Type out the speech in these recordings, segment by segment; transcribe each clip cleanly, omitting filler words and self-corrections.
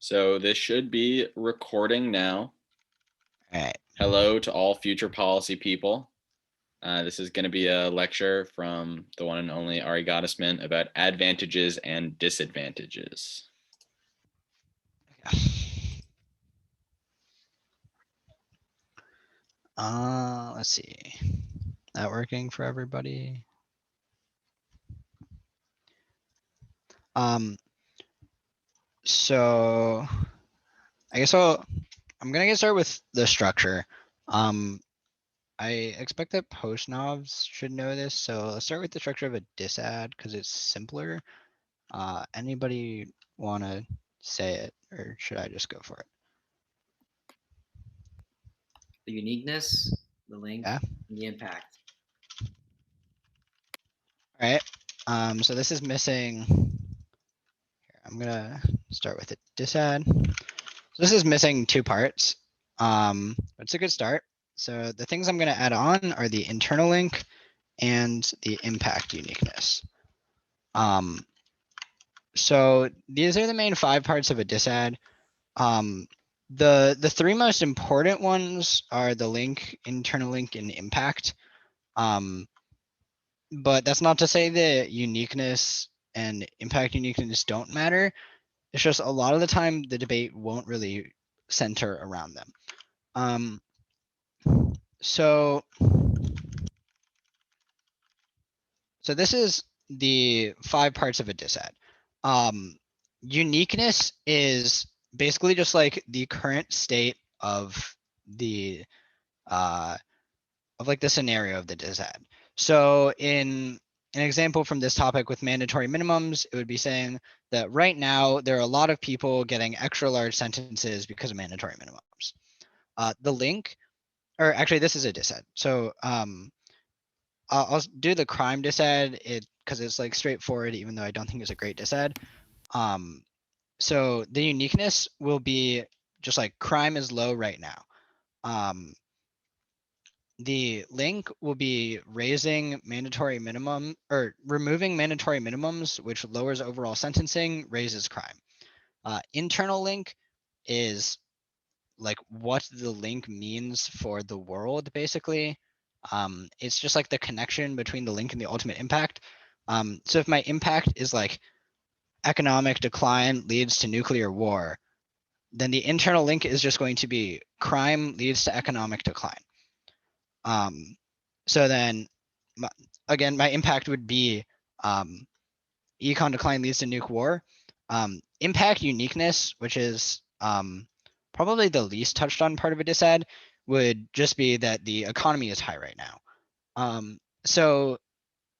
So this should be recording now. All right. Hello to all future policy people. This is going to be a lecture from the one and only Ari Gottesman about advantages and disadvantages. Let's see. That working for everybody? So I guess I'm gonna get started with the structure. I expect that post-novs should know this, so let's start with the structure of a disad because it's simpler. Anybody want to say it, or should I just go for it? The uniqueness, the link, Yeah. and the impact. All right. So this is missing. Here, I'm gonna start with a disad. So this is missing two parts. It's a good start. So the things I'm going to add on are the internal link and the impact uniqueness. So these are the main 5 parts of a disad. The 3 most important ones are the link, internal link, and impact. But that's not to say that uniqueness and impact uniqueness don't matter. It's just a lot of the time the debate won't really center around them. So this is the 5 parts of a disad. Uniqueness is basically just like the current state of the the scenario of the disad. So in an example from this topic with mandatory minimums, it would be saying that right now there are a lot of people getting extra large sentences because of mandatory minimums. The link, or actually this is a disad. So I'll do the crime disad because it's like straightforward, even though I don't think it's a great disad. So the uniqueness will be just like crime is low right now. The link will be raising mandatory minimum or removing mandatory minimums, which lowers overall sentencing, raises crime. Internal link is like what the link means for the world, basically. It's just like the connection between the link and the ultimate impact. So if my impact is like economic decline leads to nuclear war, then the internal link is just going to be crime leads to economic decline. So then, again, my impact would be econ decline leads to nuke war. Impact uniqueness, which is probably the least touched on part of a disad, would just be that the economy is high right now. So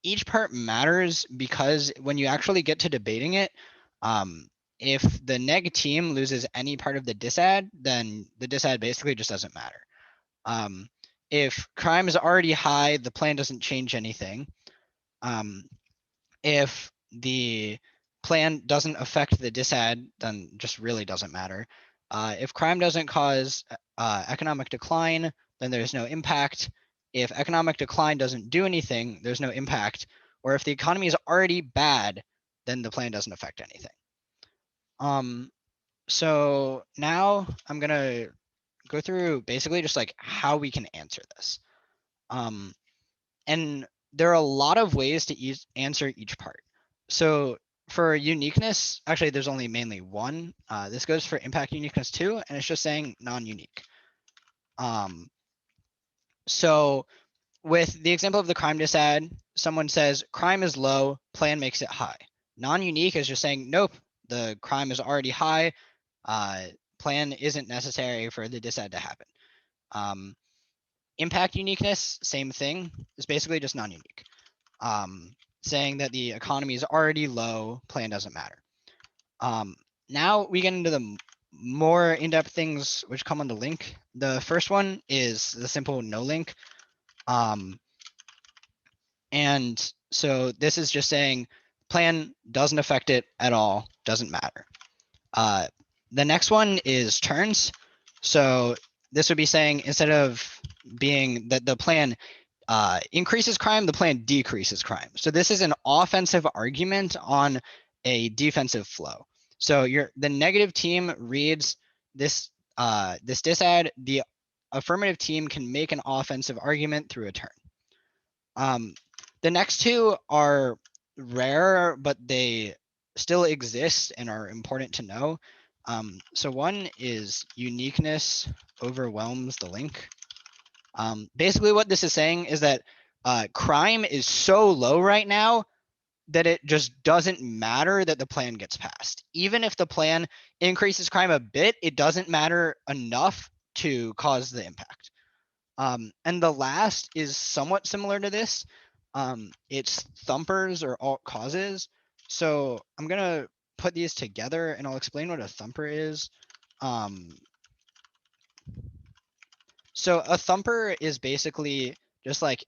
each part matters because when you actually get to debating it, if the neg team loses any part of the disad, then the disad basically just doesn't matter. If crime is already high, the plan doesn't change anything. If the plan doesn't affect the disad, then just really doesn't matter. If crime doesn't cause economic decline, then there's no impact. If economic decline doesn't do anything, there's no impact. Or if the economy is already bad, then the plan doesn't affect anything. So now I'm gonna go through basically just like how we can answer this. And there are a lot of ways to answer each part. So for uniqueness, actually, there's only mainly one. This goes for impact uniqueness too, and it's just saying non-unique. So with the example of the crime disad, someone says crime is low, plan makes it high. Non-unique is just saying, nope, the crime is already high, plan isn't necessary for the disad to happen. Impact uniqueness, same thing, is basically just non-unique. Saying that the economy is already low, plan doesn't matter. Now we get into the more in-depth things which come on the link. The first one is the simple no link. And so this is just saying plan doesn't affect it at all, doesn't matter. The next one is turns. So this would be saying instead of being that the plan increases crime, the plan decreases crime. So this is an offensive argument on a defensive flow. So the negative team reads this this disad. The affirmative team can make an offensive argument through a turn. The next two are rare, but they still exist and are important to know. So one is uniqueness overwhelms the link. Basically what this is saying is that crime is so low right now that it just doesn't matter that the plan gets passed. Even if the plan increases crime a bit, it doesn't matter enough to cause the impact. And the last is somewhat similar to this. It's thumpers or alt causes. So I'm gonna put these together and I'll explain what a thumper is. So a thumper is basically just like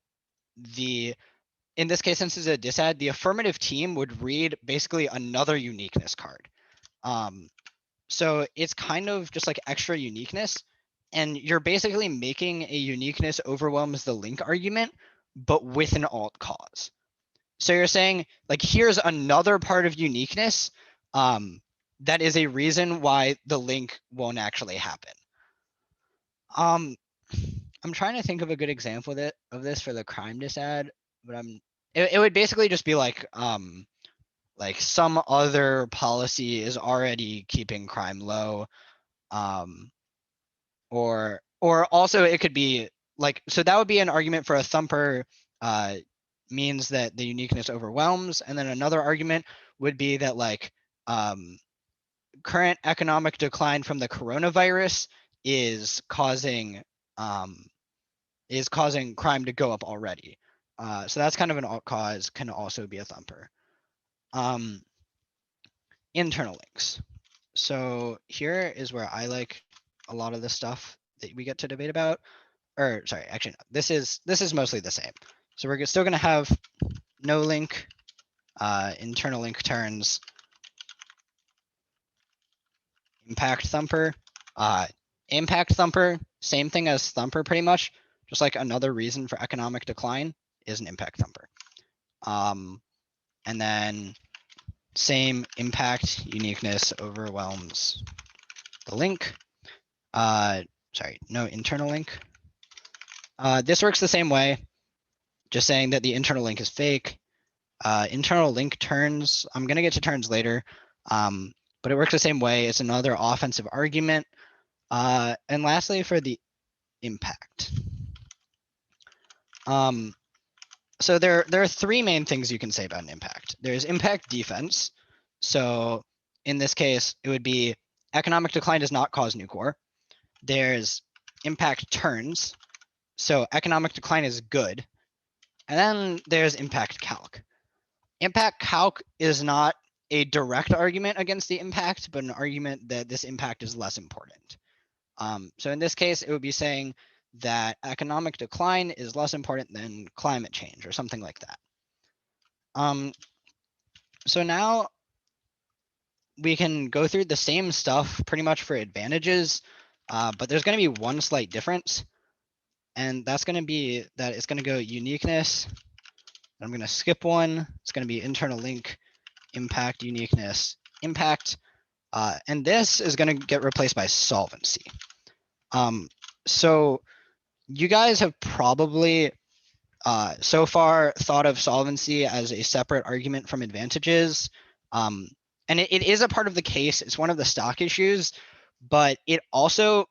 in this case, since it's a disad, the affirmative team would read basically another uniqueness card. So it's kind of just like extra uniqueness, and you're basically making a uniqueness overwhelms the link argument, but with an alt cause. So you're saying like, here's another part of uniqueness that is a reason why the link won't actually happen. I'm trying to think of a good example of this for the crime disad, but it would basically just be like some other policy is already keeping crime low, or also it could be like, so that would be an argument for a thumper means that the uniqueness overwhelms, and then another argument would be that like current economic decline from the coronavirus is causing crime to go up already. So that's kind of an alt cause, can also be a thumper. Internal links. So here is where I like a lot of the stuff that we get to debate about. Or sorry, actually, no, this is mostly the same. So we're still going to have no link, internal link turns, impact thumper, impact thumper, same thing as thumper pretty much, just like another reason for economic decline is an impact thumper. And then same impact uniqueness overwhelms the link. Sorry, no internal link. This works the same way, just saying that the internal link is fake. Internal link turns, I'm going to get to turns later, but it works the same way. It's another offensive argument. And lastly, for the impact. So there are three main things you can say about an impact. There's impact defense. So in this case, it would be economic decline does not cause nuke war. There's impact turns. So economic decline is good. And then there's impact calc. Impact calc is not a direct argument against the impact, but an argument that this impact is less important. So in this case, it would be saying that economic decline is less important than climate change or something like that. So now we can go through the same stuff pretty much for advantages, but there's going to be one slight difference. And that's going to be that it's going to go uniqueness. I'm going to skip one. It's going to be internal link, impact, uniqueness, impact. And this is going to get replaced by solvency. So you guys have probably so far thought of solvency as a separate argument from advantages. And it is a part of the case. It's one of the stock issues, but it also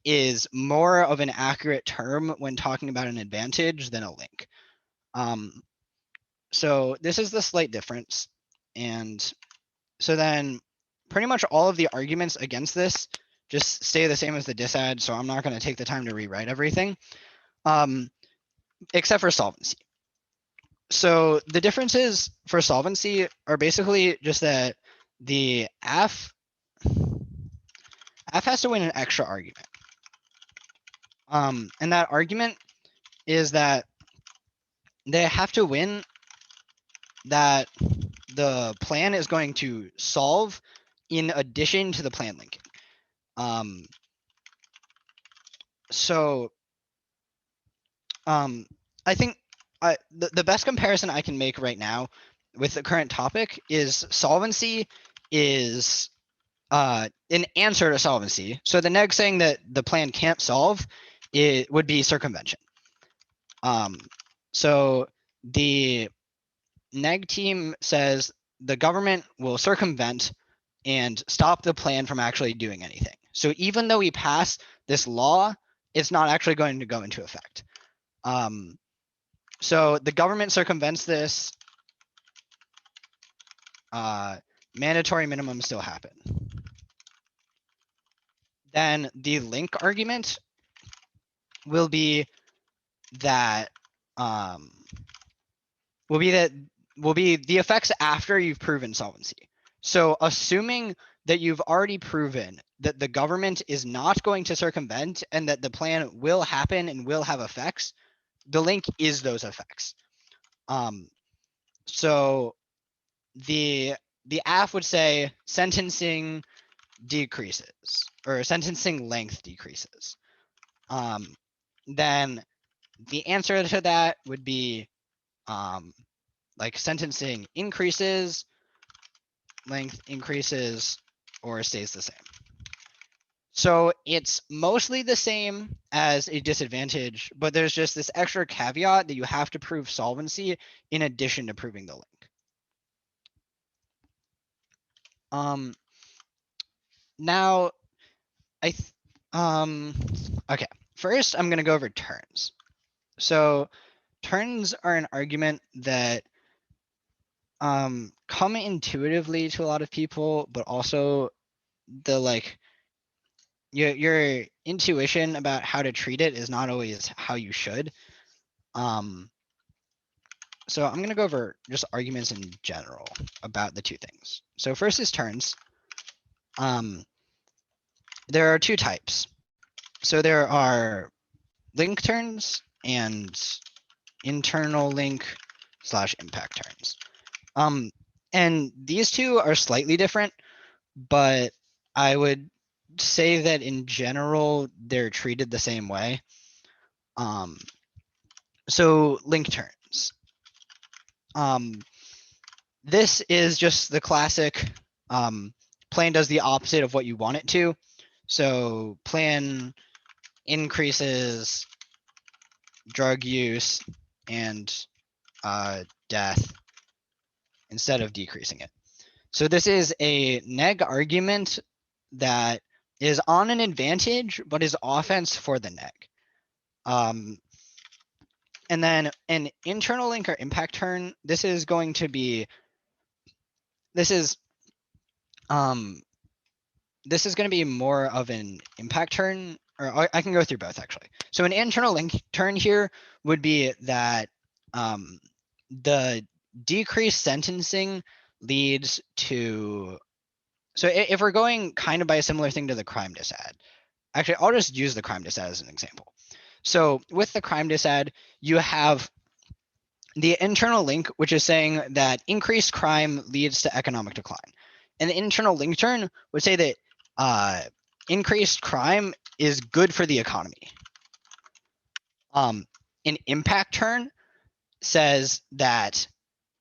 is more of an accurate term when talking about an advantage than a link. So this is the slight difference. And so then pretty much all of the arguments against this just stay the same as the disad. So I'm not going to take the time to rewrite everything, except for solvency. So the differences for solvency are basically just that the F has to win an extra argument. And that argument is that they have to win that the plan is going to solve in addition to the plan linking. I think the best comparison I can make right now with the current topic is solvency is an answer to solvency. So the neg saying that the plan can't solve, it would be circumvention. So the neg team says the government will circumvent and stop the plan from actually doing anything. So even though we pass this law, it's not actually going to go into effect. So the government circumvents this. Mandatory minimums still happen. Then the link argument will be that will be the effects after you've proven solvency. So assuming that you've already proven that the government is not going to circumvent and that the plan will happen and will have effects, the link is those effects. So the AF would say sentencing decreases or sentencing length decreases. Then the answer to that would be like sentencing increases, length increases, or stays the same. So it's mostly the same as a disadvantage, but there's just this extra caveat that you have to prove solvency in addition to proving the link. Now okay, first I'm gonna go over turns. So turns are an argument that come intuitively to a lot of people, but also the like your intuition about how to treat it is not always how you should. So I'm gonna go over just arguments in general about the two things. So first is turns. There are two types. So there are link turns and internal link / impact turns. And these two are slightly different, but I would say that in general, they're treated the same way. So link turns. This is just the classic plan does the opposite of what you want it to. So plan increases drug use and death instead of decreasing it. So this is a neg argument that is on an advantage, but is offense for the neg. And then an internal link or impact turn, this is going to be, this is going to be more of an impact turn, or I can go through both actually. So an internal link turn here would be that the decreased sentencing leads to, so if we're going kind of by a similar thing to the crime disad, actually, I'll just use the crime disad as an example. So with the crime disad, you have the internal link, which is saying that increased crime leads to economic decline. And the internal link turn would say that increased crime is good for the economy. An impact turn says that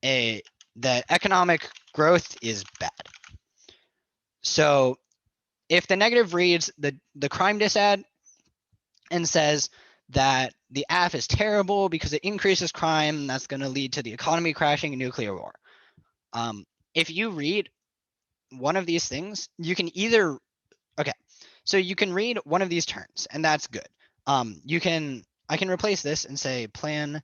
that economic growth is bad. So if the negative reads the crime disad and says that the AF is terrible because it increases crime, that's going to lead to the economy crashing and nuclear war. If you read one of these things, you can either, okay, so you can read one of these turns, and that's good. I can replace this and say plan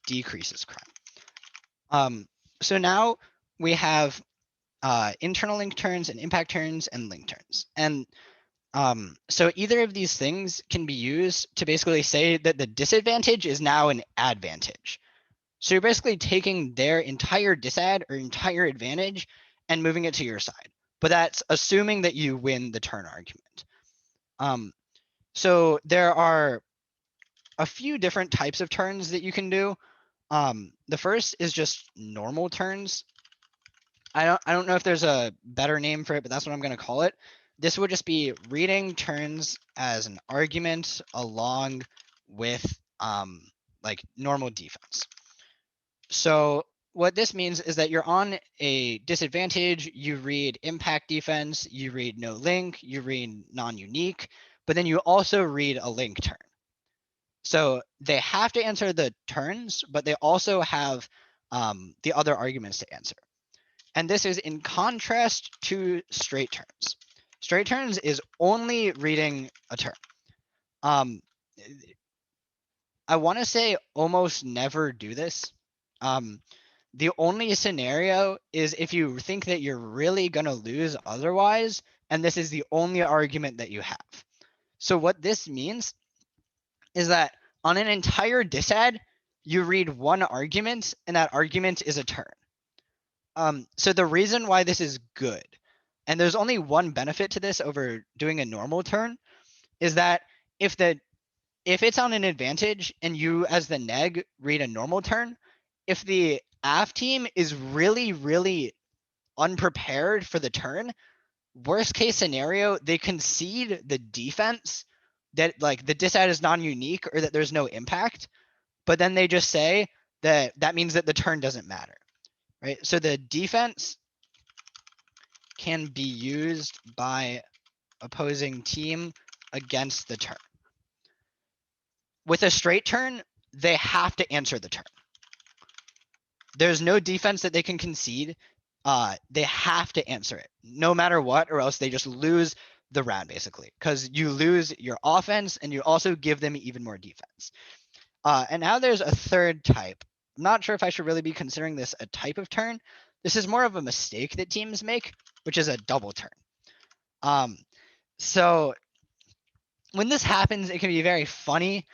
decreases crime. So now we have internal link turns and impact turns and link turns. And so either of these things can be used to basically say that the disadvantage is now an advantage. So you're basically taking their entire disad or entire advantage and moving it to your side. But that's assuming that you win the turn argument. So there are a few different types of turns that you can do. The first is just normal turns. I don't know if there's a better name for it, but that's what I'm going to call it. This would just be reading turns as an argument along with like normal defense. So what this means is that you're on a disadvantage. You read impact defense, you read no link, you read non-unique, but then you also read a link turn. So they have to answer the turns, but they also have the other arguments to answer. And this is in contrast to straight turns. Straight turns is only reading a turn. I want to say almost never do this. The only scenario is if you think that you're really going to lose otherwise, and this is the only argument that you have. So what this means is that on an entire disad, you read one argument, and that argument is a turn. So the reason why this is good, and there's only one benefit to this over doing a normal turn, is that if it's on an advantage and you as the neg read a normal turn, if the AF team is really, really unprepared for the turn, worst case scenario, they concede the defense that like the disad is non-unique or that there's no impact, but then they just say that means that the turn doesn't matter, right? So the defense can be used by opposing team against the turn. With a straight turn, they have to answer the turn. There's no defense that they can concede. They have to answer it no matter what, or else they just lose the round basically, because you lose your offense and you also give them even more defense. And now there's a third type. I'm not sure if I should really be considering this a type of turn. This is more of a mistake that teams make, which is a double turn. So when this happens, it can be very funny.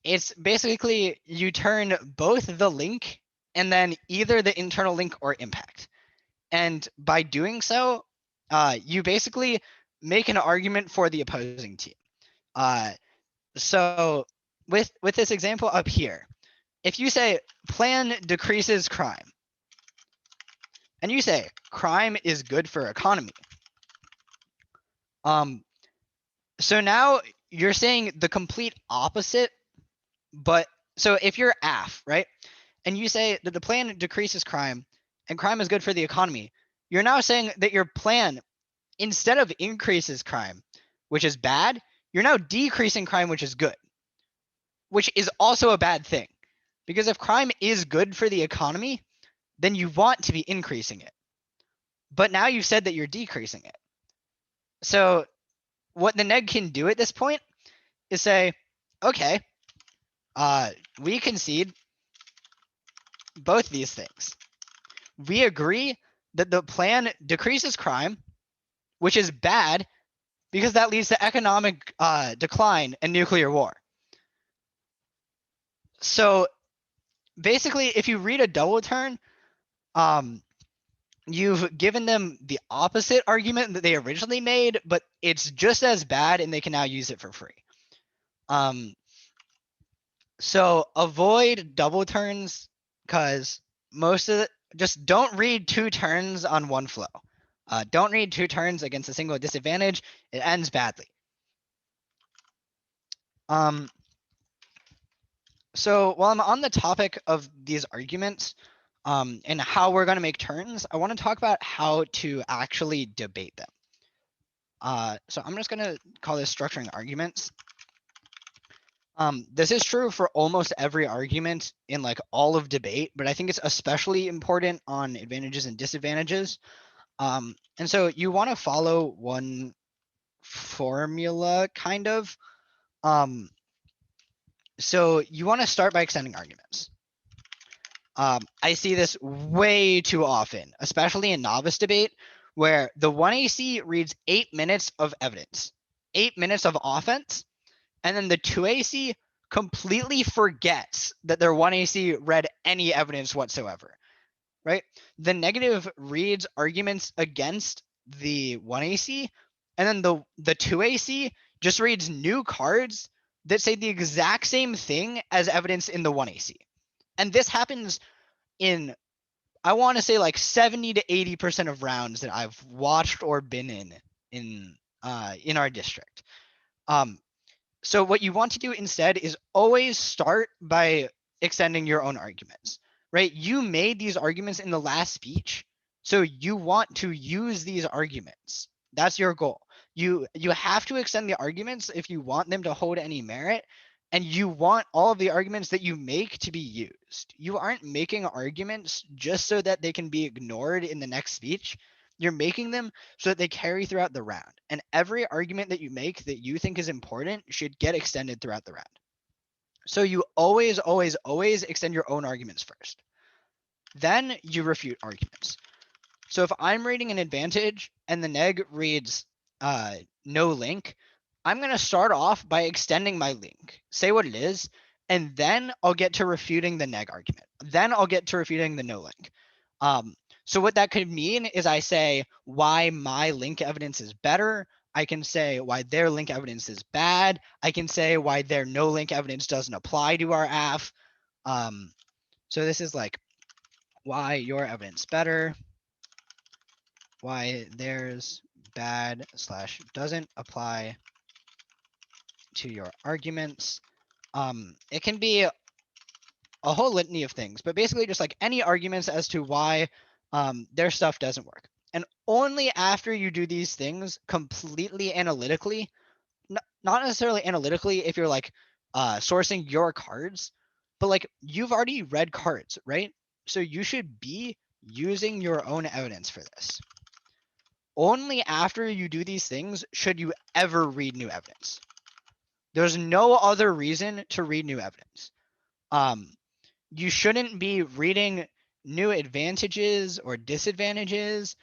It's basically you turn both the link and then either the internal link or impact. And by doing so, you basically make an argument for the opposing team. So with this example up here, if you say plan decreases crime, and you say crime is good for economy, so now you're saying the complete opposite. But so if you're AF, right, and you say that the plan decreases crime and crime is good for the economy, you're now saying that your plan, instead of increases crime, which is bad, you're now decreasing crime, which is good, which is also a bad thing. Because if crime is good for the economy, then you want to be increasing it. But now you've said that you're decreasing it. So what the neg can do at this point is say, okay, we concede both these things. We agree that the plan decreases crime, which is bad because that leads to economic decline and nuclear war. So basically, if you read a double turn, you've given them the opposite argument that they originally made, but it's just as bad and they can now use it for free. So avoid double turns, because most of just don't read two turns on one flow. Don't read two turns against a single disadvantage. It ends badly. So while I'm on the topic of these arguments and how we're going to make turns, I want to talk about how to actually debate them. So I'm just going to call this structuring arguments. This is true for almost every argument in like all of debate, but I think it's especially important on advantages and disadvantages. And so you want to follow one formula kind of. So you want to start by extending arguments. I see this way too often, especially in novice debate, where the 1AC reads 8 minutes of evidence, 8 minutes of offense, and then the 2AC completely forgets that their 1AC read any evidence whatsoever, right? The negative reads arguments against the 1AC, and then the 2AC just reads new cards that say the exact same thing as evidence in the 1AC. And this happens in, I want to say like 70 to 80% of rounds that I've watched or been in our district. So what you want to do instead is always start by extending your own arguments. right? You made these arguments in the last speech, so you want to use these arguments. That's your goal. You have to extend the arguments if you want them to hold any merit, and you want all of the arguments that you make to be used. You aren't making arguments just so that they can be ignored in the next speech. You're making them so that they carry throughout the round. And every argument that you make that you think is important should get extended throughout the round. So you always, always, always extend your own arguments first. Then you refute arguments. So if I'm reading an advantage and the neg reads no link, I'm going to start off by extending my link, say what it is, and then I'll get to refuting the neg argument. Then I'll get to refuting the no link. So what that could mean is I say why my link evidence is better. I can say why their link evidence is bad. I can say why their no link evidence doesn't apply to our AF. So this is like why your evidence better, why theirs bad / doesn't apply to your arguments. It can be a whole litany of things, but basically just like any arguments as to why their stuff doesn't work. And only after you do these things completely analytically, not necessarily analytically if you're like sourcing your cards, but like you've already read cards, right? So you should be using your own evidence for this. Only after you do these things should you ever read new evidence. There's no other reason to read new evidence. You shouldn't be reading new advantages or disadvantages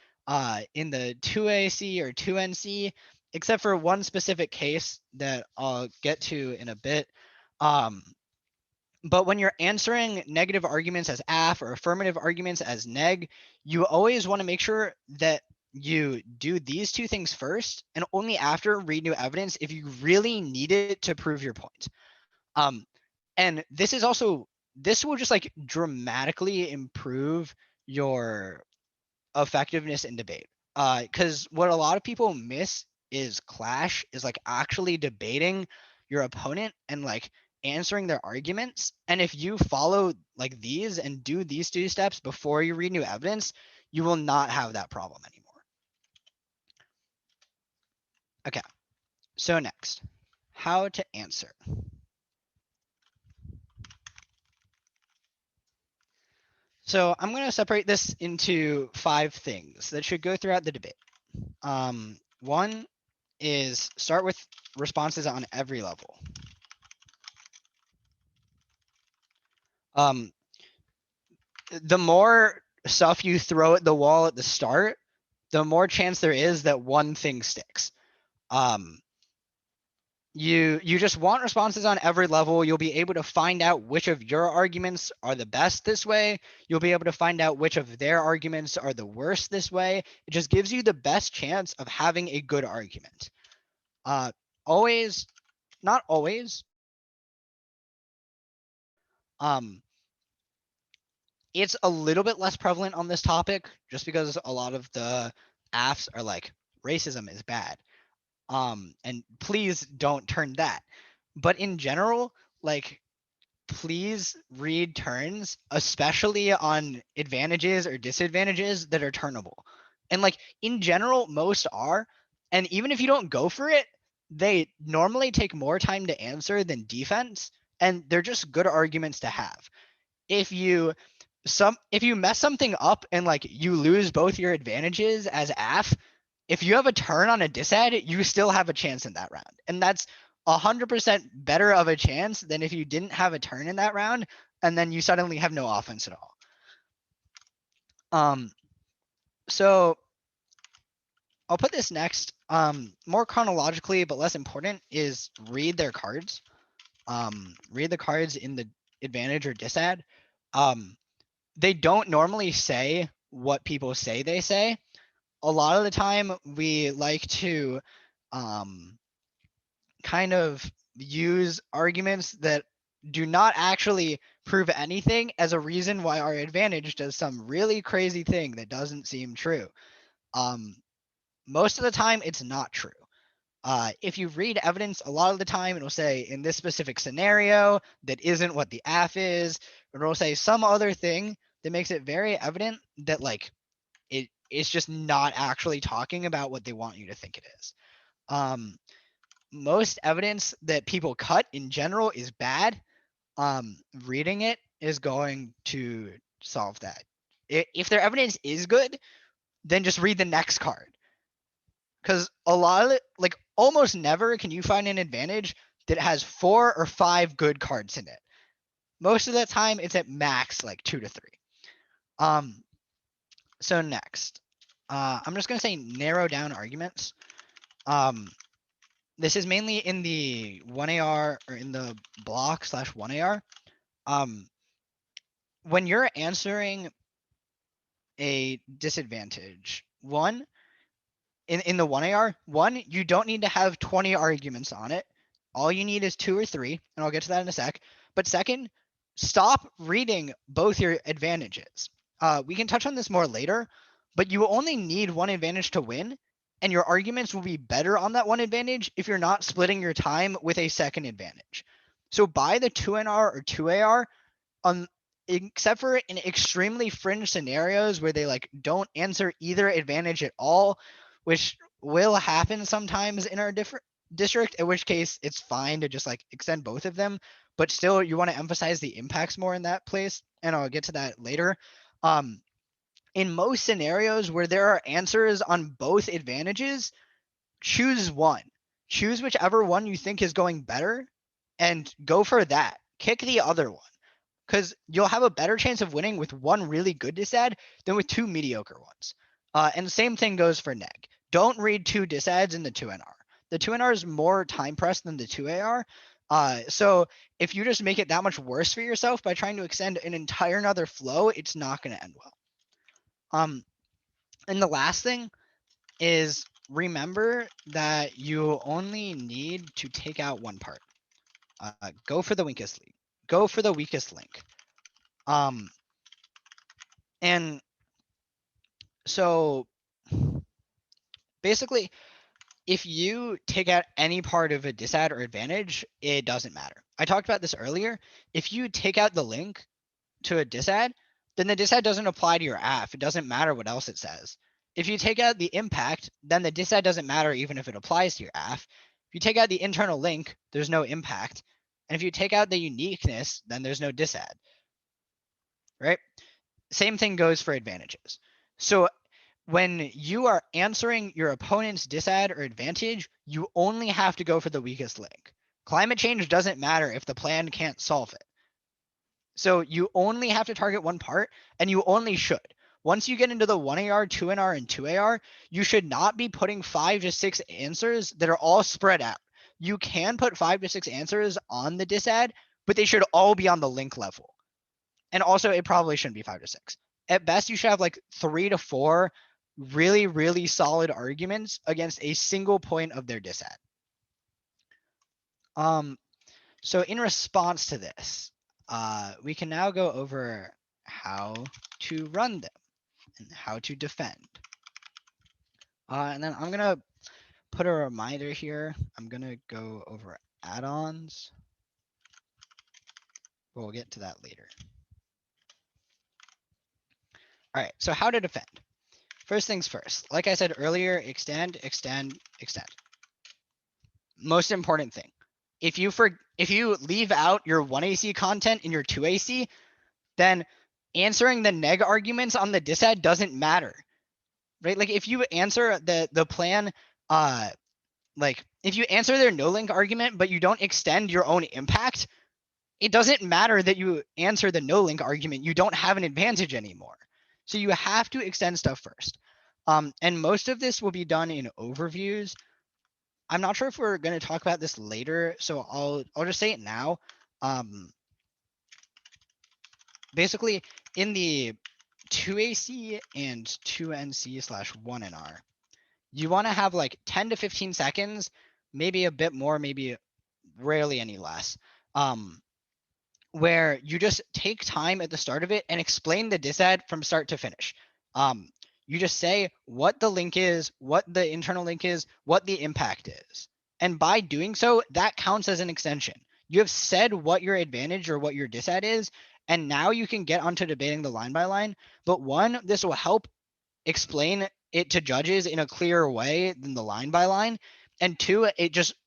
in the 2AC or 2NC, except for one specific case that I'll get to in a bit. But when you're answering negative arguments as AF or affirmative arguments as neg, you always want to make sure that you do these two things first and only after read new evidence if you really need it to prove your point. And this is also, this will just like dramatically improve your effectiveness in debate. Because what a lot of people miss is clash, is like actually debating your opponent and like answering their arguments. And if you follow like these and do these two steps before you read new evidence, you will not have that problem anymore. Okay, so next, how to answer. So I'm going to separate this into 5 things that should go throughout the debate. One is start with responses on every level. The more stuff you throw at the wall at the start, the more chance there is that one thing sticks. You just want responses on every level. You'll be able to find out which of your arguments are the best this way. You'll be able to find out which of their arguments are the worst this way. It just gives you the best chance of having a good argument. Always, not always. It's a little bit less prevalent on this topic just because a lot of the AFs are like racism is bad. And please don't turn that. But in general, like, please read turns, especially on advantages or disadvantages that are turnable. And like in general, most are. And even if you don't go for it, they normally take more time to answer than defense. And they're just good arguments to have. If you mess something up and like you lose both your advantages as AF, if you have a turn on a disad, you still have a chance in that round. And that's 100% better of a chance than if you didn't have a turn in that round and then you suddenly have no offense at all. So I'll put this next. More chronologically, but less important is read their cards. Read the cards in the advantage or disad. They don't normally say what people say they say. A lot of the time we like to kind of use arguments that do not actually prove anything as a reason why our advantage does some really crazy thing that doesn't seem true. Most of the time it's not true. If you read evidence, a lot of the time it'll say in this specific scenario that isn't what the AF is, or it'll say some other thing that makes it very evident that like it's just not actually talking about what they want you to think it is. Most evidence that people cut in general is bad. Reading it is going to solve that. If their evidence is good, then just read the next card. Because a lot of it, like almost never can you find an advantage that has 4 or 5 good cards in it. Most of the time it's at max like 2 to 3. So next, I'm just gonna say narrow down arguments. This is mainly in the 1AR or in the block / 1AR. When you're answering a disadvantage, in the 1AR, you don't need to have 20 arguments on it. All you need is 2 or 3, and I'll get to that in a sec. But second, stop reading both your advantages. We can touch on this more later, but you only need one advantage to win, and your arguments will be better on that one advantage if you're not splitting your time with a second advantage. So buy the 2NR or 2AR, except for in extremely fringe scenarios where they like don't answer either advantage at all, which will happen sometimes in our district, in which case it's fine to just like extend both of them, but still you want to emphasize the impacts more in that place, and I'll get to that later. In most scenarios where there are answers on both advantages, choose one. Choose whichever one you think is going better and go for that. Kick the other one, because you'll have a better chance of winning with one really good disadd than with 2 mediocre ones. And the same thing goes for neg. Don't read 2 disadds in the 2NR. The 2NR is more time pressed than the 2AR. So if you just make it that much worse for yourself by trying to extend an entire another flow, it's not going to end well. And the last thing is remember that you only need to take out one part. Go for the weakest link. Go for the weakest link. And so basically, if you take out any part of a disadd or advantage, it doesn't matter. I talked about this earlier. If you take out the link to a disadd, then the disadd doesn't apply to your AF. It doesn't matter what else it says. If you take out the impact, then the disadd doesn't matter even if it applies to your AF. If you take out the internal link, there's no impact. And if you take out the uniqueness, then there's no disadd. Right? Same thing goes for advantages. So when you are answering your opponent's disadd or advantage, you only have to go for the weakest link. Climate change doesn't matter if the plan can't solve it. So you only have to target one part, and you only should. Once you get into the 1AR, 2NR, and 2AR, you should not be putting 5 to 6 answers that are all spread out. You can put 5 to 6 answers on the disadd, but they should all be on the link level. And also, it probably shouldn't be 5 to 6. At best, you should have like 3 to 4 really, really solid arguments against a single point of their disadd. So in response to this, we can now go over how to run them and how to defend. And then I'm gonna put a reminder here. I'm gonna go over add-ons. We'll get to that later. All right, so how to defend. First things first, like I said earlier, extend, extend, extend. Most important thing. If you leave out your 1AC content in your 2AC, then answering the neg arguments on the disadd doesn't matter. Right? Like if you answer the plan, like if you answer their no link argument, but you don't extend your own impact, it doesn't matter that you answer the no link argument. You don't have an advantage anymore. So you have to extend stuff first. And most of this will be done in overviews. I'm not sure if we're going to talk about this later, so I'll just say it now. Basically, in the 2AC and 2NC/1NR, you want to have like 10 to 15 seconds, maybe a bit more, maybe rarely any less, where you just take time at the start of it and explain the disadd from start to finish. You just say what the link is, what the internal link is, what the impact is. And by doing so, that counts as an extension. You have said what your advantage or what your disadd is, And now you can get onto debating the line by line. But one, this will help explain it to judges in a clearer way than the line by line. And two,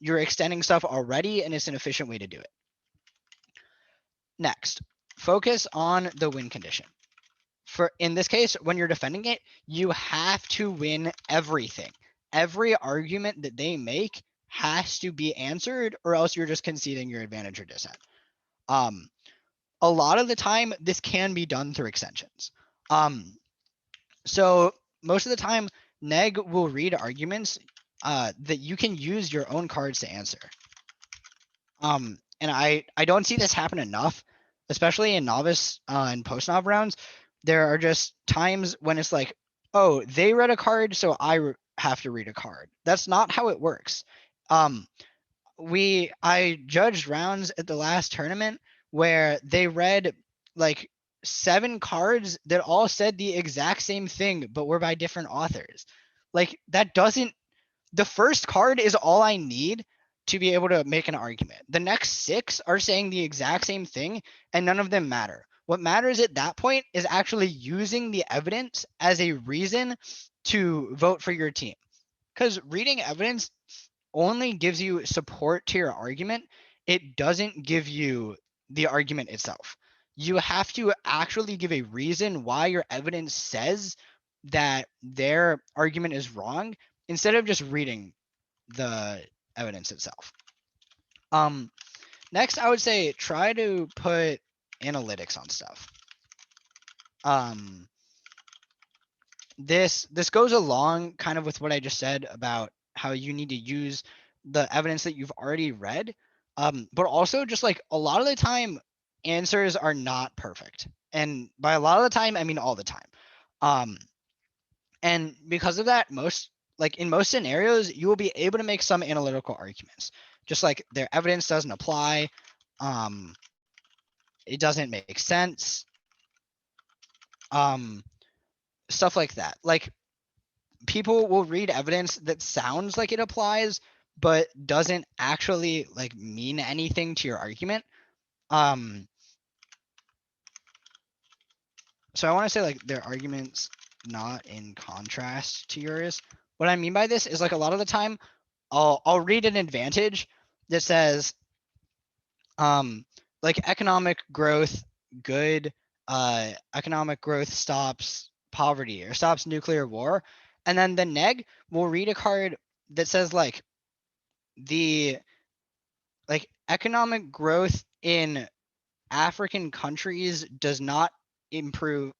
you're extending stuff already and it's an efficient way to do it. Next, focus on the win condition. In this case, when you're defending it, you have to win everything. Every argument that they make has to be answered, or else you're just conceding your advantage or dissent. A lot of the time, this can be done through extensions. So most of the time, neg will read arguments that you can use your own cards to answer. And I don't see this happen enough, especially in novice and post-nov rounds. There are just times when it's like, oh, they read a card, so I have to read a card. That's not how it works. I judged rounds at the last tournament where they read like 7 cards that all said the exact same thing, but were by different authors. Like that doesn't, the first card is all I need to be able to make an argument. The next 6 are saying the exact same thing and none of them matter. What matters at that point is actually using the evidence as a reason to vote for your team. Because reading evidence only gives you support to your argument. It doesn't give you the argument itself. You have to actually give a reason why your evidence says that their argument is wrong instead of just reading the evidence itself. Next, I would say try to put analytics on stuff. This goes along kind of with what I just said about how you need to use the evidence that you've already read. But also just like a lot of the time, answers are not perfect. And by a lot of the time, I mean all the time. And because of that, in most scenarios, you will be able to make some analytical arguments. Just like their evidence doesn't apply. It doesn't make sense. Stuff like that. Like people will read evidence that sounds like it applies, but doesn't actually like mean anything to your argument. So I want to say like their arguments not in contrast to yours. What I mean by this is like a lot of the time I'll read an advantage that says like economic growth good, economic growth stops poverty or stops nuclear war. And then the neg will read a card that says like the economic growth in African countries does not improve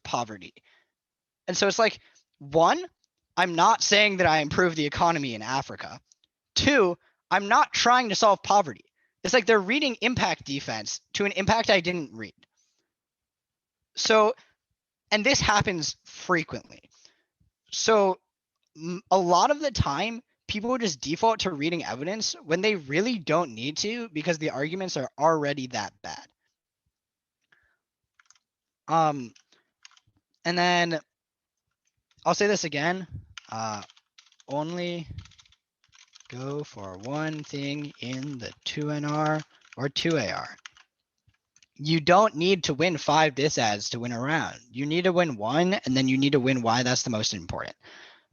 poverty. And so it's like, one, I'm not saying that I improve the economy in Africa. 2, I'm not trying to solve poverty. It's like they're reading impact defense to an impact I didn't read. So, and this happens frequently. So a lot of the time, people just default to reading evidence when they really don't need to because the arguments are already that bad. And then I'll say this again, only go for one thing in the 2NR or 2AR. You don't need to win 5 disads to win a round. You need to win 1, and then you need to win why that's the most important.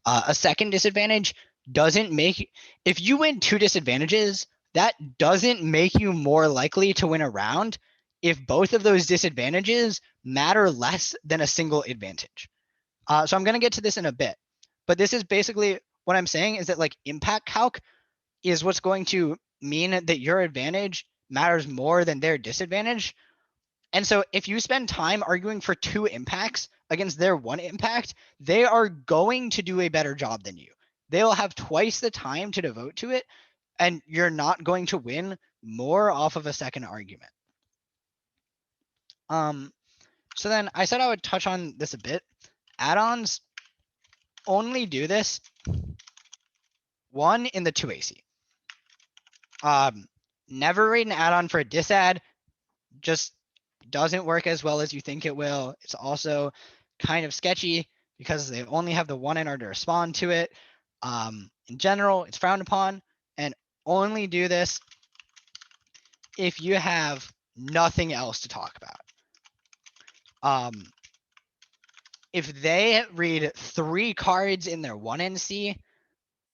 A second disadvantage doesn't make, if you win 2 disadvantages, that doesn't make you more likely to win a round if both of those disadvantages matter less than a single advantage. So I'm going to get to this in a bit, but this is basically what I'm saying is that like impact calc is what's going to mean that your advantage matters more than their disadvantage. And so if you spend time arguing for 2 impacts against their 1 impact, they are going to do a better job than you. They'll have twice the time to devote to it, and you're not going to win more off of a second argument. So then I said I would touch on this a bit. Add-ons only do this 1 in the 2AC. Never read an add-on for a disad. Just doesn't work as well as you think it will. It's also kind of sketchy because they only have the 1 NR to respond to it. In general, it's frowned upon, and only do this if you have nothing else to talk about. If they read 3 cards in their 1NC,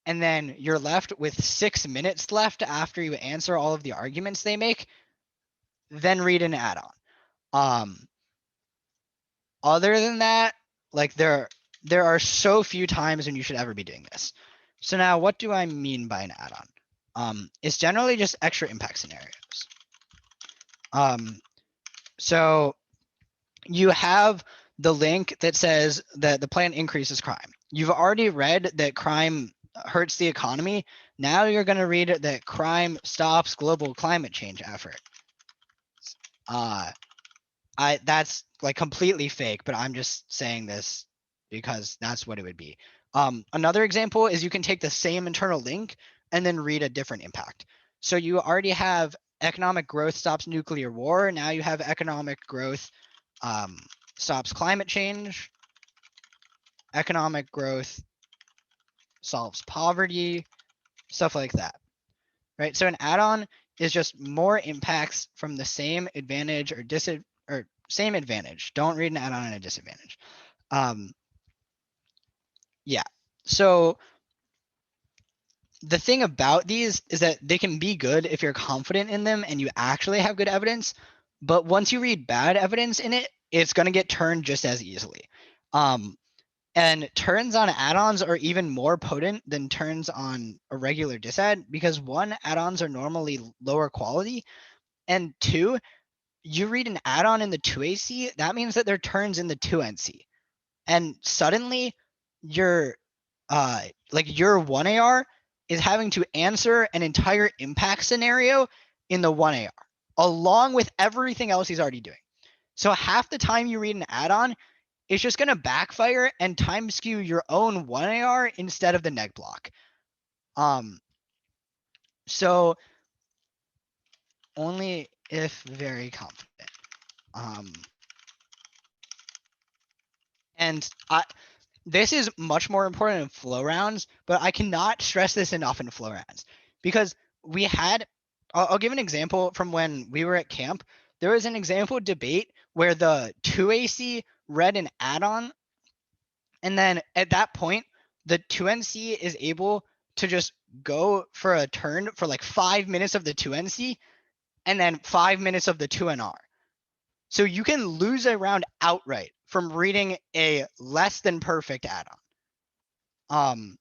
and then you're left with 6 minutes left after you answer all of the arguments they make, then read an add-on. Other than that, like there are so few times when you should ever be doing this. So now what do I mean by an add-on? It's generally just extra impact scenarios. So you have the link that says that the plan increases crime. You've already read that crime hurts the economy. Now you're going to read that crime stops global climate change effort. That's like completely fake, but I'm just saying this because that's what it would be. Another example is you can take the same internal link and then read a different impact. So you already have economic growth stops nuclear war. Now you have economic growth stops climate change. Economic growth solves poverty, stuff like that, right? So an add-on is just more impacts from the same advantage or same advantage. Don't read an add-on and a disadvantage. Yeah. So the thing about these is that they can be good if you're confident in them and you actually have good evidence. But once you read bad evidence in it, it's going to get turned just as easily. And turns on add-ons are even more potent than turns on a regular disadd because 1, add-ons are normally lower quality, and 2, you read an add-on in the 2AC, that means that there are turns in the 2NC. And suddenly your your 1AR is having to answer an entire impact scenario in the 1AR, along with everything else he's already doing. So half the time you read an add-on, it's just going to backfire and time skew your own 1AR instead of the neg block. So only if very confident. And this is much more important in flow rounds, but I cannot stress this enough in flow rounds because we had, I'll give an example from when we were at camp. There was an example debate where the 2AC read an add-on, and then at that point, the 2NC is able to just go for a turn for like 5 minutes of the 2NC and then 5 minutes of the 2NR. So you can lose a round outright from reading a less than perfect add-on.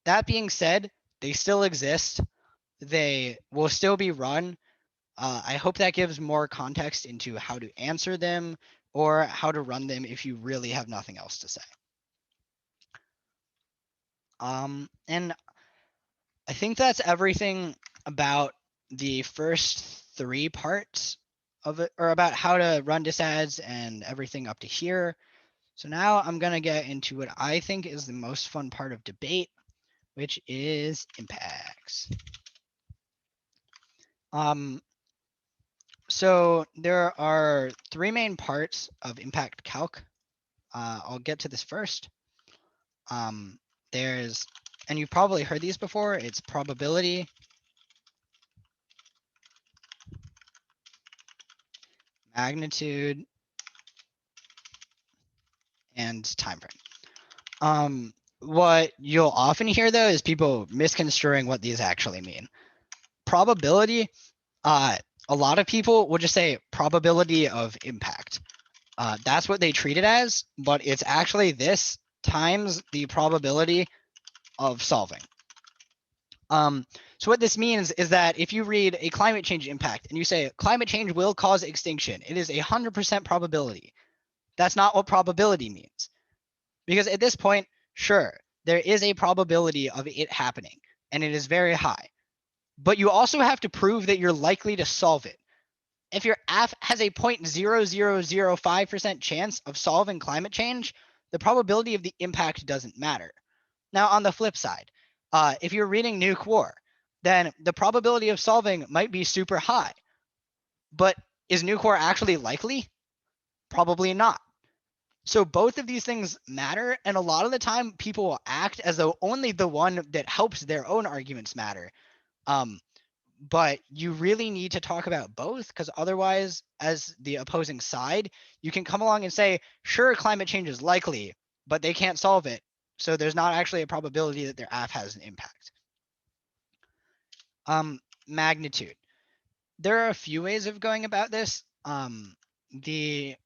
That being said, they still exist. They will still be run. I hope that gives more context into how to answer them or how to run them if you really have nothing else to say. And I think that's everything about the first 3 parts of it, or about how to run disadds and everything up to here. So now I'm going to get into what I think is the most fun part of debate, which is impacts. So there are 3 main parts of impact calc. I'll get to this first. There's, and you've probably heard these before, it's probability, magnitude, and time frame. What you'll often hear though is people misconstruing what these actually mean. Probability, a lot of people will just say probability of impact. That's what they treat it as, but it's actually this times the probability of solving. So what this means is that if you read a climate change impact and you say climate change will cause extinction, it is 100% probability. That's not what probability means. Because at this point, sure, there is a probability of it happening, and it is very high. But you also have to prove that you're likely to solve it. If your app has a 0.0005% chance of solving climate change, the probability of the impact doesn't matter. Now, on the flip side, if you're reading nuke war, then the probability of solving might be super high. But is nuke war actually likely? Probably not. So both of these things matter, and a lot of the time people will act as though only the one that helps their own arguments matter. But you really need to talk about both, because otherwise, as the opposing side, you can come along and say, sure, climate change is likely, but they can't solve it. So there's not actually a probability that their app has an impact. Magnitude. There are a few ways of going about this. The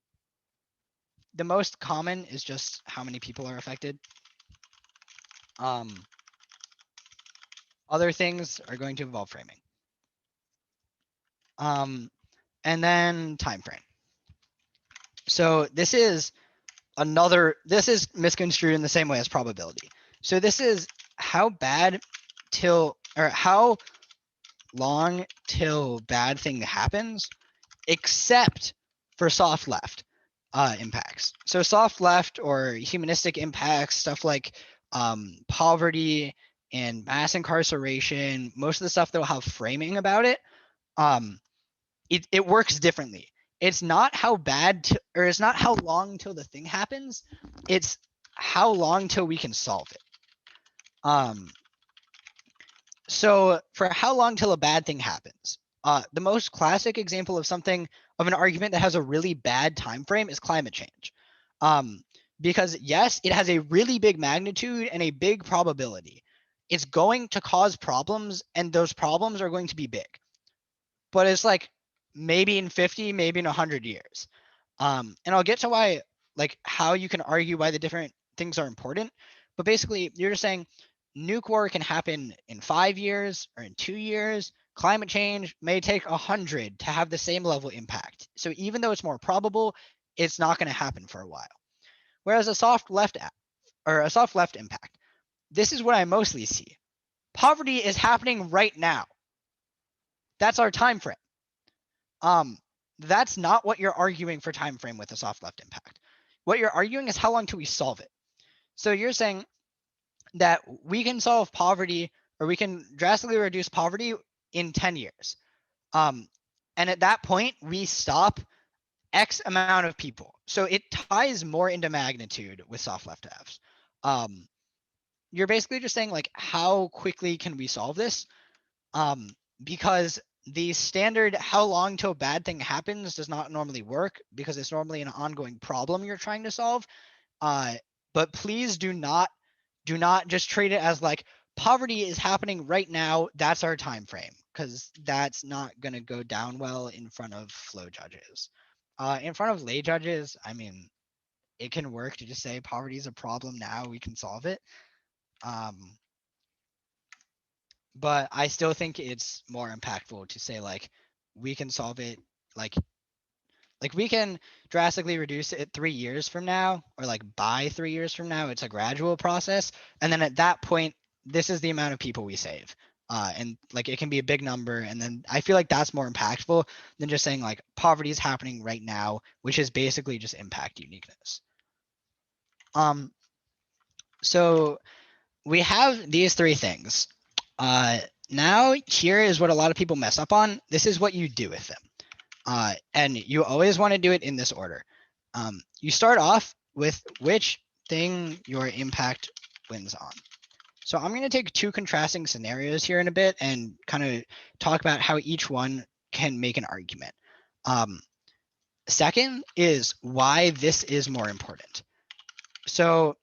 most common is just how many people are affected. Other things are going to involve framing. And then time frame. So this is misconstrued in the same way as probability. So this is how long till bad thing happens, except for soft left impacts. So soft left or humanistic impacts, stuff like poverty and mass incarceration, most of the stuff that will have framing about it, it works differently. It's not how bad or it's not how long till the thing happens. It's how long till we can solve it. So for how long till a bad thing happens, the most classic example of an argument that has a really bad time frame is climate change. Because yes, it has a really big magnitude and a big probability. It's going to cause problems, and those problems are going to be big. But it's like maybe in 50, maybe in 100 years. And I'll get to why, like how you can argue why the different things are important. But basically, you're just saying nuke war can happen in 5 years or in 2 years. Climate change may take 100 to have the same level impact. So even though it's more probable, it's not going to happen for a while. Whereas a soft left impact, this is what I mostly see. Poverty is happening right now. That's our time frame. That's not what you're arguing for time frame with a soft left impact. What you're arguing is how long till we solve it. So you're saying that we can solve poverty, or we can drastically reduce poverty in 10 years. And at that point, we stop X amount of people. So it ties more into magnitude with soft left Fs. You're basically just saying, like, how quickly can we solve this? Because the standard how long till a bad thing happens does not normally work, because it's normally an ongoing problem you're trying to solve. But please do not just treat it as like poverty is happening right now, that's our time frame, because that's not going to go down well in front of flow judges. In front of lay judges, I mean, it can work to just say poverty is a problem now, we can solve it. But I still think it's more impactful to say, like, we can solve it, like we can drastically reduce it 3 years from now, or like by 3 years from now. It's a gradual process, and then at that point, this is the amount of people we save. And like it can be a big number, and then I feel like that's more impactful than just saying like poverty is happening right now, which is basically just impact uniqueness. So we have these 3 things. Now here is what a lot of people mess up on. This is what you do with them. And you always want to do it in this order. You start off with which thing your impact wins on. So I'm going to take 2 contrasting scenarios here in a bit and kind of talk about how each one can make an argument. Second is why this is more important. So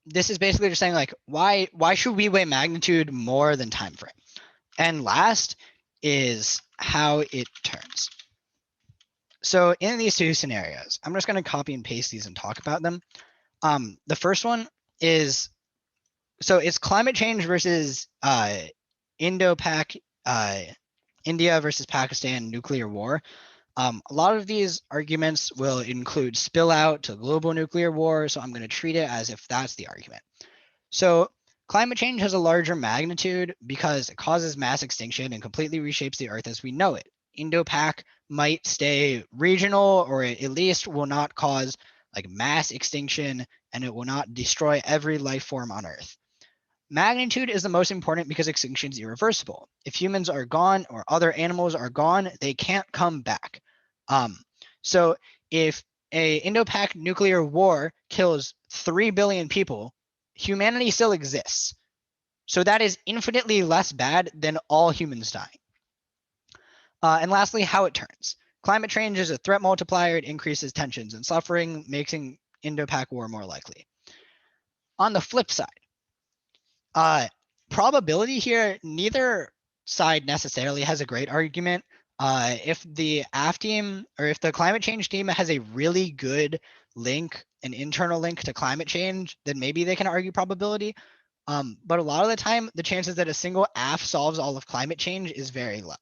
this is basically just saying, like, why should we weigh magnitude more than time frame? And last is how it turns. So in these 2 scenarios, I'm just going to copy and paste these and talk about them. The first one is, so it's climate change versus Indo-Pak, India versus Pakistan nuclear war. A lot of these arguments will include spill out to global nuclear war, so I'm going to treat it as if that's the argument. So climate change has a larger magnitude because it causes mass extinction and completely reshapes the Earth as we know it. Indo-Pak might stay regional, or at least will not cause like mass extinction, and it will not destroy every life form on Earth. Magnitude is the most important because extinction is irreversible. If humans are gone or other animals are gone, they can't come back. So if a Indo-Pak nuclear war kills 3 billion people, humanity still exists. So that is infinitely less bad than all humans dying. And lastly, how it turns. Climate change is a threat multiplier. It increases tensions and suffering, making Indo-Pak war more likely. On the flip side, probability here, neither side necessarily has a great argument. If the AF team or if the climate change team has a really good link, an internal link to climate change, then maybe they can argue probability. But a lot of the time, the chances that a single AF solves all of climate change is very low.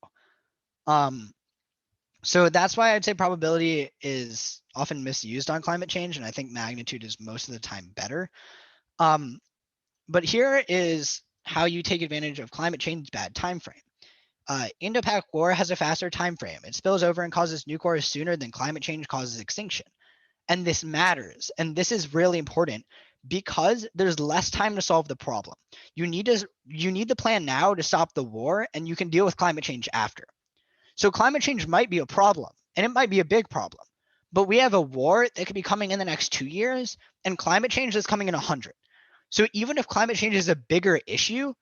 So that's why I'd say probability is often misused on climate change, and I think magnitude is most of the time better. But here is how you take advantage of climate change's bad time frame. Indo-Pak war has a faster time frame. It spills over and causes nuke wars sooner than climate change causes extinction. And this matters, and this is really important because there's less time to solve the problem. You need the plan now to stop the war, and you can deal with climate change after. So climate change might be a problem, and it might be a big problem, but we have a war that could be coming in the next 2 years, and climate change is coming in 100. So even if climate change is a bigger issue,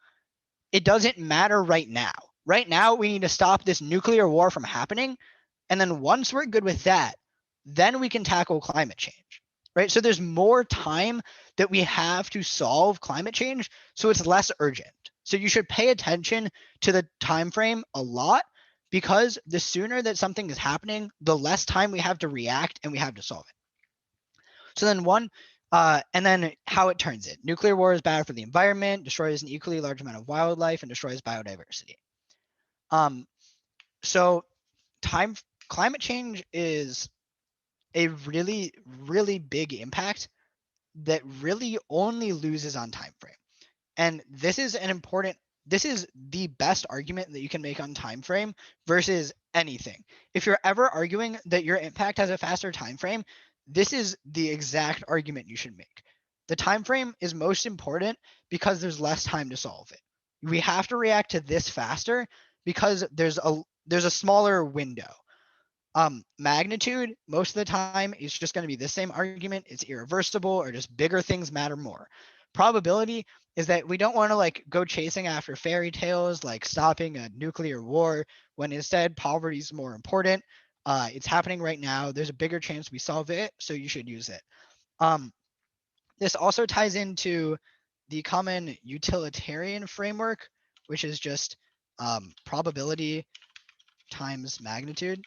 it doesn't matter right now. Right now, we need to stop this nuclear war from happening. And then once we're good with that, then we can tackle climate change, right? So there's more time that we have to solve climate change, so it's less urgent. So you should pay attention to the time frame a lot, because the sooner that something is happening, the less time we have to react and we have to solve it. So then and then how it turns it. Nuclear war is bad for the environment, destroys an equally large amount of wildlife, and destroys biodiversity. So climate change is a really, really big impact that really only loses on time frame. And this is the best argument that you can make on time frame versus anything. If you're ever arguing that your impact has a faster time frame, this is the exact argument you should make. The time frame is most important because there's less time to solve it. We have to react to this faster because there's a smaller window. Magnitude, most of the time, is just going to be the same argument. It's irreversible, or just bigger things matter more. Probability is that we don't want to like go chasing after fairy tales like stopping a nuclear war, when instead poverty is more important. It's happening right now. There's a bigger chance we solve it, so you should use it. This also ties into the common utilitarian framework, which is just probability times magnitude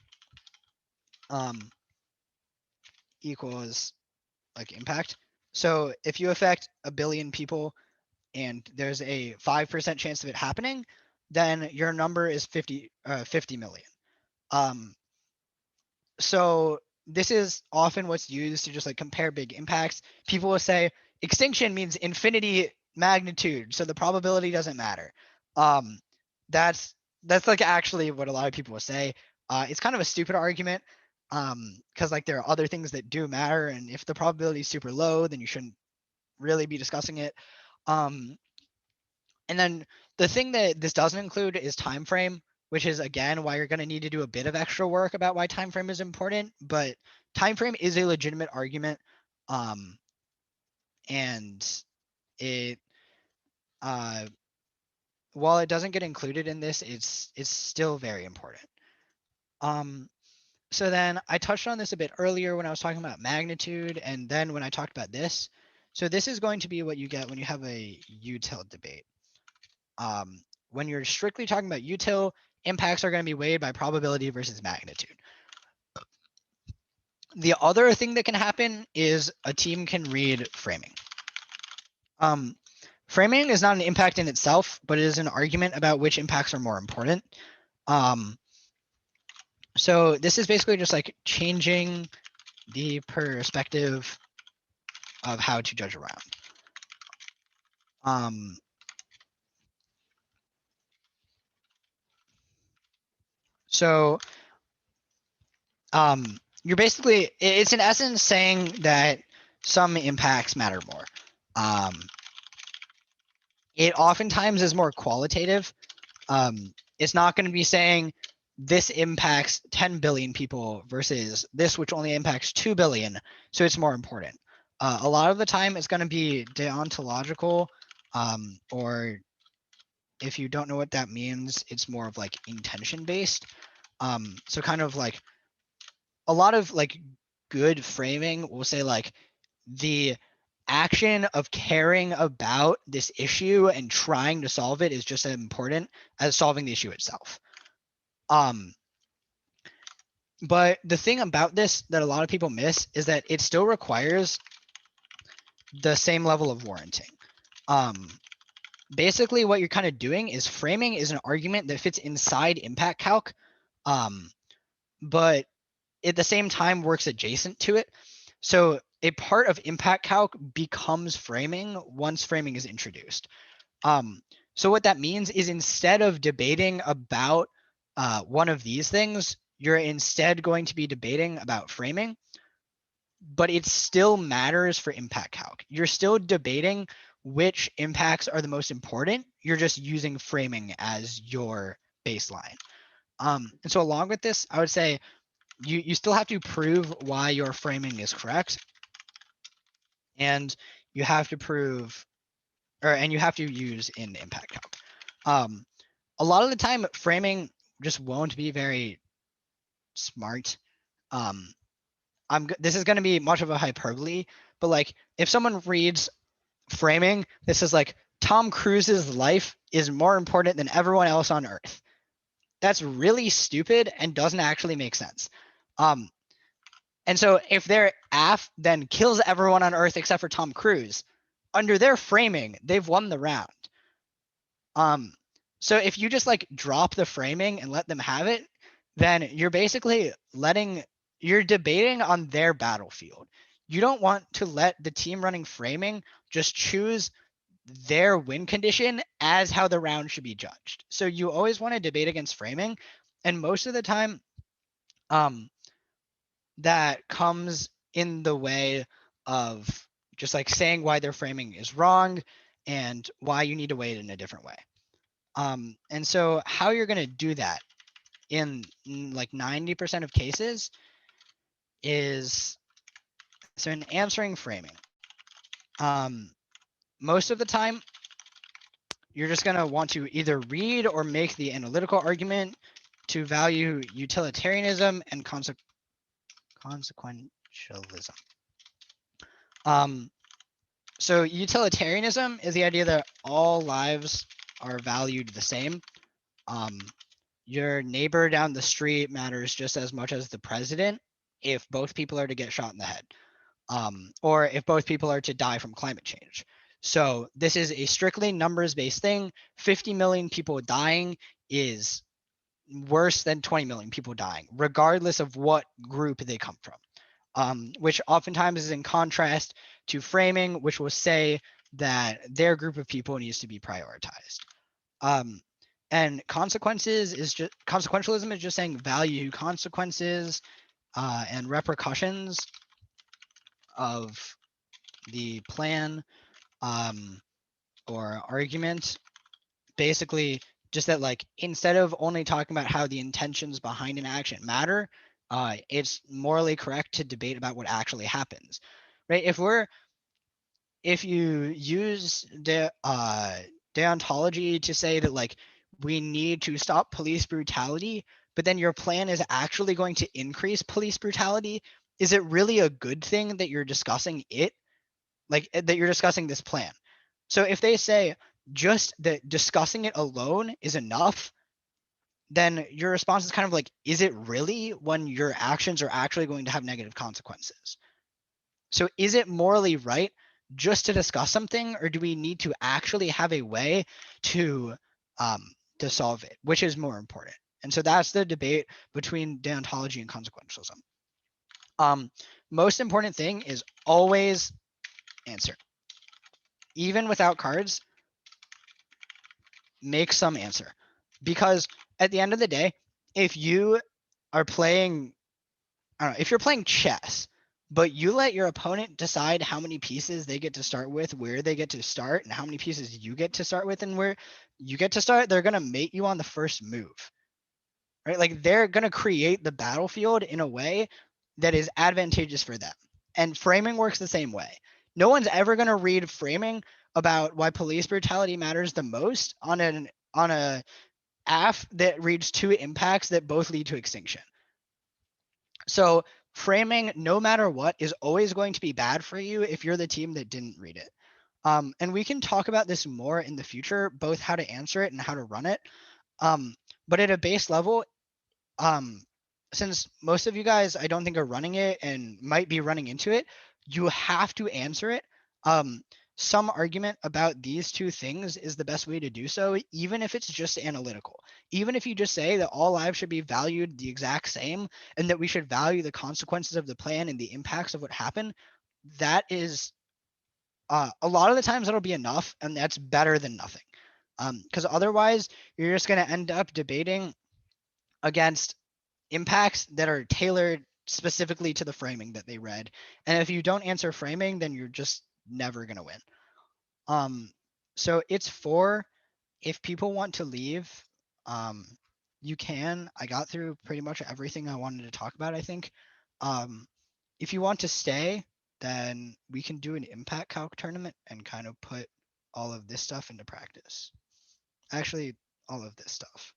equals like impact. So if you affect 1 billion people and there's a 5% chance of it happening, then your number is 50 million. So this is often what's used to just like compare big impacts. People will say extinction means infinity magnitude, so the probability doesn't matter. That's like actually what a lot of people will say. It's kind of a stupid argument, because like there are other things that do matter, and if the probability is super low, then you shouldn't really be discussing it. And then the thing that this doesn't include is time frame, which is again why you're going to need to do a bit of extra work about why time frame is important. But time frame is a legitimate argument, and it while it doesn't get included in this, it's still very important. So then I touched on this a bit earlier when I was talking about magnitude, and then when I talked about this. So this is going to be what you get when you have a util debate. When you're strictly talking about util, impacts are going to be weighed by probability versus magnitude. The other thing that can happen is a team can read framing. Framing is not an impact in itself, but it is an argument about which impacts are more important. So this is basically just like changing the perspective of how to judge around. So you're basically, it's in essence saying that some impacts matter more. It oftentimes is more qualitative. It's not going to be saying this impacts 10 billion people versus this, which only impacts 2 billion, so it's more important. A lot of the time it's going to be deontological, or if you don't know what that means, it's more of like intention based. So kind of like a lot of like good framing will say like the action of caring about this issue and trying to solve it is just as important as solving the issue itself. But the thing about this that a lot of people miss is that it still requires the same level of warranting. Basically what you're kind of doing is framing is an argument that fits inside impact calc, but at the same time works adjacent to it. So a part of impact calc becomes framing once framing is introduced. So what that means is instead of debating about one of these things, you're instead going to be debating about framing, but it still matters for impact calc. You're still debating which impacts are the most important. You're just using framing as your baseline. And so along with this, I would say you still have to prove why your framing is correct. And you have to prove, and you have to use in impact calc. A lot of the time, framing just won't be very smart. This is going to be much of a hyperbole, but like if someone reads framing, this is like Tom Cruise's life is more important than everyone else on Earth. That's really stupid and doesn't actually make sense. And so if their AF then kills everyone on Earth except for Tom Cruise, under their framing, they've won the round. So if you just like drop the framing and let them have it, then you're basically you're debating on their battlefield. You don't want to let the team running framing just choose their win condition as how the round should be judged. So you always want to debate against framing, and most of the time, that comes in the way of just like saying why their framing is wrong and why you need to weigh it in a different way. And so how you're going to do that in like 90% of cases is so in answering framing. Most of the time, you're just going to want to either read or make the analytical argument to value utilitarianism and consequentialism. So utilitarianism is the idea that all lives are valued the same. Your neighbor down the street matters just as much as the president if both people are to get shot in the head, or if both people are to die from climate change. So this is a strictly numbers-based thing. 50 million people dying is worse than 20 million people dying, regardless of what group they come from, which oftentimes is in contrast to framing, which will say that their group of people needs to be prioritized. And consequences is just consequentialism is just saying value consequences and repercussions of the plan or argument. Basically, just that like instead of only talking about how the intentions behind an action matter, it's morally correct to debate about what actually happens, right? If you use the deontology to say that like we need to stop police brutality, but then your plan is actually going to increase police brutality, is it really a good thing that you're discussing it? Like that you're discussing this plan? So if they say just that discussing it alone is enough, then your response is kind of like, is it really, when your actions are actually going to have negative consequences? So is it morally right just to discuss something, or do we need to actually have a way to solve it, which is more important? And so that's the debate between deontology and consequentialism. Most important thing is always answer. Even without cards, make some answer. Because at the end of the day, if you are playing, I don't know, if you're playing chess, but you let your opponent decide how many pieces they get to start with, where they get to start, and how many pieces you get to start with and where you get to start, they're going to mate you on the first move, right? Like they're going to create the battlefield in a way that is advantageous for them. And framing works the same way. No one's ever going to read framing about why police brutality matters the most on an on a AF that reads 2 impacts that both lead to extinction. So framing, no matter what, is always going to be bad for you if you're the team that didn't read it. And we can talk about this more in the future, both how to answer it and how to run it. But at a base level, since most of you guys, I don't think are running it and might be running into it, you have to answer it. Some argument about these 2 things is the best way to do so, even if it's just analytical. Even if you just say that all lives should be valued the exact same and that we should value the consequences of the plan and the impacts of what happened, that is a lot of the times that'll be enough, and that's better than nothing. Because otherwise, you're just going to end up debating against impacts that are tailored specifically to the framing that they read. And if you don't answer framing, then you're just never going to win. So it's 4. If people want to leave, you can. I got through pretty much everything I wanted to talk about, I think. If you want to stay, then we can do an impact calc tournament and kind of put all of this stuff into practice. Actually, all of this stuff.